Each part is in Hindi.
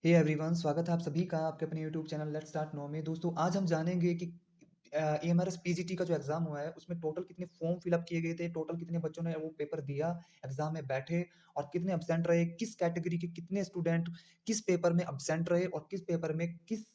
हे एवरीवन, स्वागत है आप सभी का आपके अपने YouTube channel let's start now में। दोस्तों, आज हम जानेंगे कि एएमआरएस पीजीटी का जो एग्ज़ाम हुआ है, उसमें टोटल कितने फॉर्म फिल अप किए गए थे, टोटल कितने बच्चों ने वो पेपर दिया, एग्ज़ाम में बैठे और कितने एब्सेंट रहे, किस कैटेगरी के कितने स्टूडेंट किस पेपर में एब्सेंट रहे और किस पेपर में किस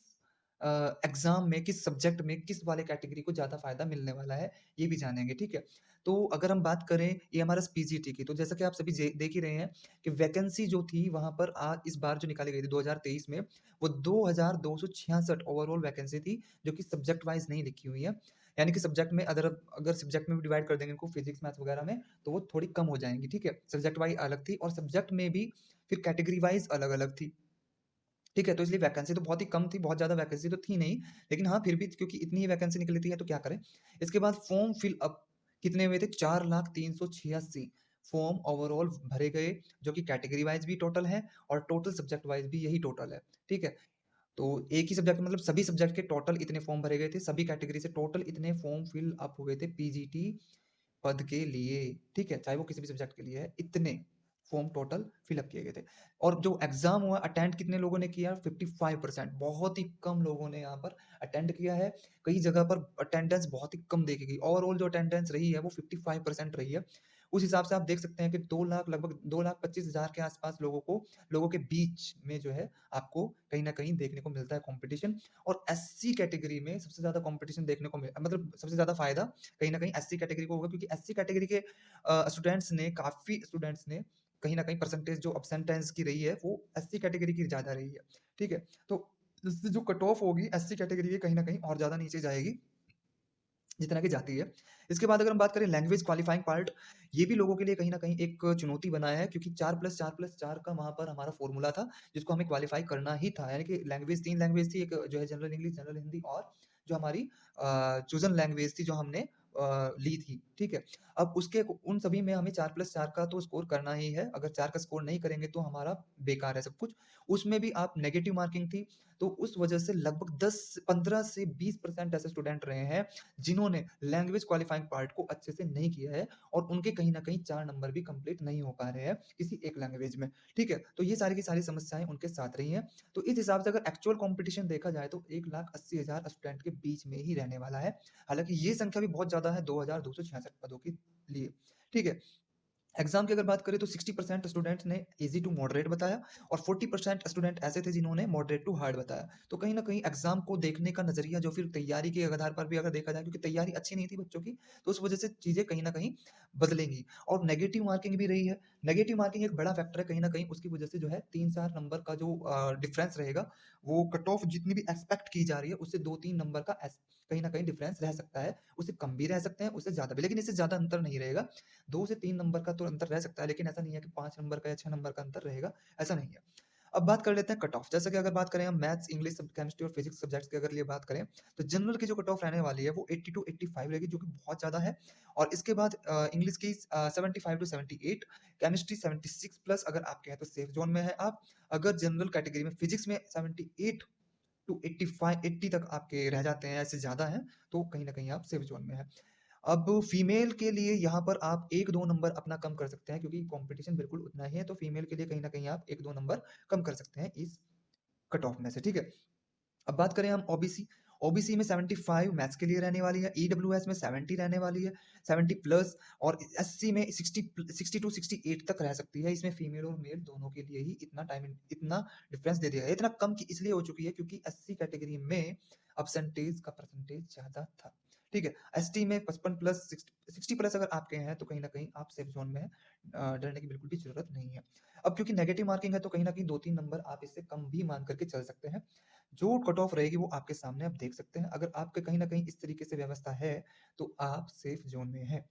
एग्ज़ाम में, किस सब्जेक्ट में, किस वाले कैटेगरी को ज़्यादा फ़ायदा मिलने वाला है, ये भी जानेंगे, ठीक है? तो अगर हम बात करें एएमआरएस पीजीटी की, तो जैसा कि आप सभी देख ही रहे हैं कि वैकेंसी जो थी वहाँ पर इस बार जो निकाली गई थी 2023 में, वो 2266 ओवरऑल वैकेंसी थी, जो कि सब्जेक्ट वाइज़ नहीं लिखी हुई है। यानी कि सब्जेक्ट में अगर सब्जेक्ट में भी डिवाइड कर देंगे इनको फिज़िक्स, मैथ्स वगैरह में, तो वो थोड़ी कम हो जाएँगी, ठीक है? सब्जेक्ट वाइज़ अलग थी और सब्जेक्ट में भी फिर कैटेगरी वाइज़ अलग-अलग थी। ठीक है, तो इसलिए वैकेंसी तो बहुत ही कम थी, बहुत ज़्यादा वैकेंसी तो थी नहीं, लेकिन हाँ, फिर भी क्योंकि इतनी ही वैकेंसी निकली थी तो क्या करें। इसके बाद फॉर्म फिल अप कितने हुए थे? 4,03,86 फॉर्म ओवरऑल भरे गए, जो कि कैटेगरी वाइज़ भी टोटल है और टोटल सब्जेक्ट वाइज़ भी यही टोटल है, ठीक है? तो एक ही सब्जेक्ट मतलब सभी सब्जेक्ट के टोटल इतने फॉर्म भरे गए थे, सभी कैटेगरी से टोटल इतने फॉर्म फिल अप हुए थे पीजीटी पद के लिए, ठीक है? चाहे वो किसी भी सब्जेक्ट के लिए है, इतने फॉर्म टोटल फिल अप किए गए थे। और जो एग्ज़ाम हुआ अटेंड कितने लोगों ने किया? 55% बहुत ही कम लोगों ने यहाँ पर अटेंड किया है। कई जगह पर अटेंडेंस बहुत ही कम देखी गई। ओवरऑल जो अटेंडेंस रही है वो 55% रही है। उस हिसाब से आप देख सकते हैं कि 2 लाख लगभग 2,25,000 के आस-पास लोगों के बीच में जो है आपको कहीं न कहीं देखने को मिलता है कॉम्पिटिशन। और एससी कैटेगरी में सबसे ज़्यादा कॉम्पिटिशन देखने को मतलब सबसे ज़्यादा फ़ायदा कहीं न कहीं एससी कैटेगरी को होगा, क्योंकि एससी कैटेगरी के काफ़ी स्टूडेंट्स ने कहीं न कहीं परसेंटेज जो एब्सेंटेंस की रही है, वो एससी कैटेगरी की ज़्यादा रही है, ठीक है? तो इससे जो कट ऑफ होगी एससी कैटेगरी की कहीं न कहीं और ज़्यादा नीचे जाएगी, जितना कि जाती है। इसके बाद अगर हम बात करें लैंग्वेज क्वालिफाइंग पार्ट, ये भी लोगों के लिए कहीं न कहीं एक चुनौती बना है, क्योंकि 4+4+4 का वहाँ पर हमारा फ़ॉर्मूला था, जिसको हमें क्वालिफ़ाई करना ही था। यानी कि लैंग्वेज 3 लैंग्वेज थी, एक जो है जनरल इंग्लिश, जनरल हिंदी और जो हमारी चोज़न लैंग्वेज थी जो हमने ली थी, ठीक है? अब उसके उन सभी में हमें 4+4 का तो स्कोर करना ही है, अगर 4 का स्कोर नहीं करेंगे तो हमारा बेकार है सब कुछ। उसमें भी आप नेगेटिव मार्किंग थी, तो उस वजह से लगभग 10 15 से 20% ऐसे स्टूडेंट रहे हैं जिन्होंने लैंग्वेज क्वालिफाइंग पार्ट को अच्छे से नहीं किया है और उनके कहीं न कहीं 4 नंबर भी कंप्लीट नहीं हो पा रहे हैं किसी एक लैंग्वेज में, ठीक है? तो ये सारी की सारी समस्याएँ उनके साथ रही हैं। तो इस हिसाब से अगर एक्चुअल कॉम्पिटिशन देखा जाए तो 1,80,000 स्टूडेंट के बीच में ही रहने वाला है। हालाँकि ये संख्या भी बहुत ज़्यादा है 2,266 पदों के लिए, ठीक है? एग्ज़ाम की अगर बात करें तो 60% स्टूडेंट्स ने ईज़ी टू मॉडरेट बताया और 40% स्टूडेंट ऐसे थे जिन्होंने मॉडरेट टू हार्ड बताया। तो कहीं न कहीं एग्ज़ाम को देखने का नज़रिया जो फिर तैयारी के आधार पर भी अगर देखा जाए, क्योंकि तैयारी अच्छी नहीं थी बच्चों की, तो उस वज़ह से चीज़ें कहीं न कहीं बदलेंगी। और नेगेटिव मार्किंग भी रही है। नेगेटिव मार्किंग एक बड़ा फैक्टर है कहीं न कहीं, उसकी वज़ह से जो है 3-4 नंबर का जो डिफ़रेंस रहेगा, वो कट ऑफ जितनी भी एक्सपेक्ट की जा रही है उससे 2-3 नंबर का कहीं न कहीं डिफ़रेंस रह सकता है। उससे कम भी रह सकते हैं, उससे ज़्यादा भी, लेकिन इससे ज़्यादा अंतर नहीं रहेगा। 2 से 3 नंबर का तो अंतर रह सकता है, लेकिन ऐसा नहीं है कि 5 नंबर का या 6 नंबर का अंतर रहेगा, ऐसा नहीं है। अब बात कर लेते हैं कट ऑफ। जैसे कि अगर बात करें हम मैथ्स, इंग्लिश, केमिस्ट्री और फिजिक्स सब्जेक्ट्स की अगर लिए बात करें, तो जनरल की जो कट ऑफ रहने वाली है वो 80 टू 85 रहेगी, जो कि बहुत ज़्यादा है। और इसके बाद इंग्लिश की 75 टू 78, केमिस्ट्री 76 प्लस अगर आप कहें तो सेफ ज़ोन में है आप। अगर जनरल कैटेगरी में फिजिक्स में 78 टू 85 80 तक आपके रह जाते हैं, ऐसे ज़्यादा हैं, तो कहीं न कहीं आप सेफ ज़ोन में हैं। अब फीमेल के लिए यहाँ पर आप 1-2 नंबर अपना कम कर सकते हैं, क्योंकि कॉम्पिटिशन बिल्कुल उतना ही है, तो फीमेल के लिए कहीं न कहीं आप 1-2 नंबर कम कर सकते हैं इस कट ऑफ में से, ठीक है? अब बात करें हम ओबीसी, ओबीसी में 75 मैथ्स के लिए रहने वाली है, ईडब्ल्यूएस में 70 रहने वाली है, 70 प्लस। और एससी में 60 टू 68 तक रह सकती है। इसमें फीमेल और मेल दोनों के लिए ही इतना डिफरेंस दे दिया है। इतना कम की इसलिए हो चुकी है क्योंकि एससी कैटेगरी में परसेंटेज का परसेंटेज ज़्यादा था। ठीक है? एसटी में 55 प्लस 60 प्लस अगर आपके हैं तो कहीं न कहीं आप सेफ ज़ोन में हैं। डरने की बिल्कुल भी ज़रूरत नहीं है। अब क्योंकि नेगेटिव मार्किंग है तो कहीं न कहीं 2-3 नंबर आप इससे कम भी मान कर के चल सकते हैं। जो कट ऑफ रहेगी वो आपके सामने आप देख सकते हैं। अगर आपके कहीं न कहीं इस तरीके से व्यवस्था है, तो आप सेफ ज़ोन में हैं।